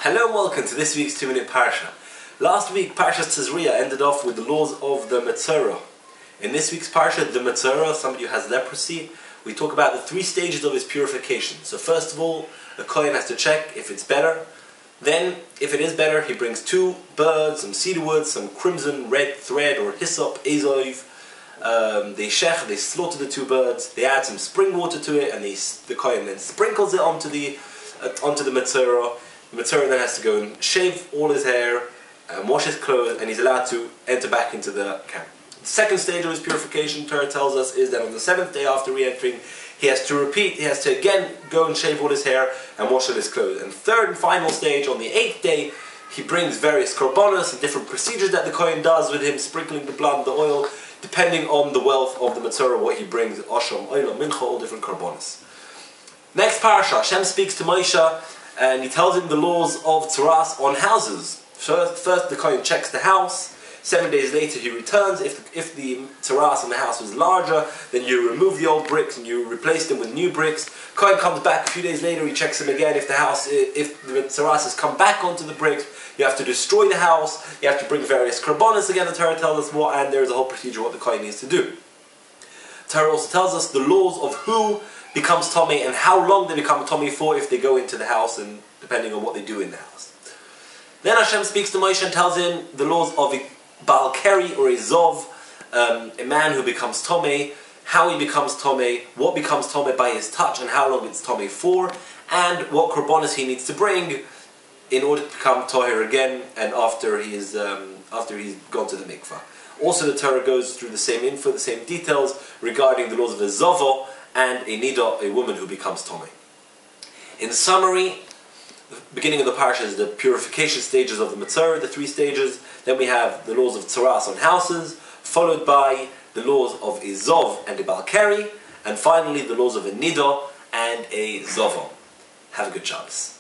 Hello and welcome to this week's 2-Minute Parsha. Last week, Parshas Metzora ended off with the laws of the Metzora. In this week's Parsha, the Metzora, somebody who has leprosy, we talk about the 3 stages of his purification. So first of all, the Kohen has to check if it's better. Then, if it is better, he brings 2 birds, some cedar wood, some crimson red thread or hyssop, azov. They slaughter the 2 birds, they add some spring water to it, and the Kohen then sprinkles it onto the Metzora. The Metzora then has to go and shave all his hair, wash his clothes, and he's allowed to enter back into the camp. The second stage of his purification, Torah tells us, is that on the 7th day after re-entering, he has to again go and shave all his hair and wash all his clothes. And third and final stage, on the 8th day, he brings various korbanos and different procedures that the Kohen does with him, sprinkling the blood and the oil, depending on the wealth of the Metzora, what he brings, Asham, Oila, Mincha, all different korbanos. Next parasha, Hashem speaks to Moshe, and he tells him the laws of torah on houses. First the Kohen checks the house. 7 days later he returns. If the torah in the house was larger, then you remove the old bricks and you replace them with new bricks. Kohen comes back a few days later, he checks them again. If the torah has come back onto the bricks, you have to destroy the house. You have to bring various korbanos again. The Torah tells us more, and there's a whole procedure what the Kohen needs to do. Torah also tells us the laws of who becomes Tomei and how long they become Tomei for if they go into the house, and depending on what they do in the house. Then Hashem speaks to Moshe and tells him the laws of a Baal Keri or a Zov, a man who becomes Tomei, how he becomes Tomei, what becomes Tomei by his touch and how long it's Tomei for, and what korbanos he needs to bring in order to become Toher again and after he's gone to the mikvah. Also the Torah goes through the same info, the same details regarding the laws of a Zovo and a Nida, a woman who becomes Tomei. In summary, the beginning of the parsha is the purification stages of the Metzora, the 3 stages. Then we have the laws of Tzoras on houses, followed by the laws of a Zov and a Baal Keri, and finally the laws of a Nida and a Zovo. Have a good Shabbos.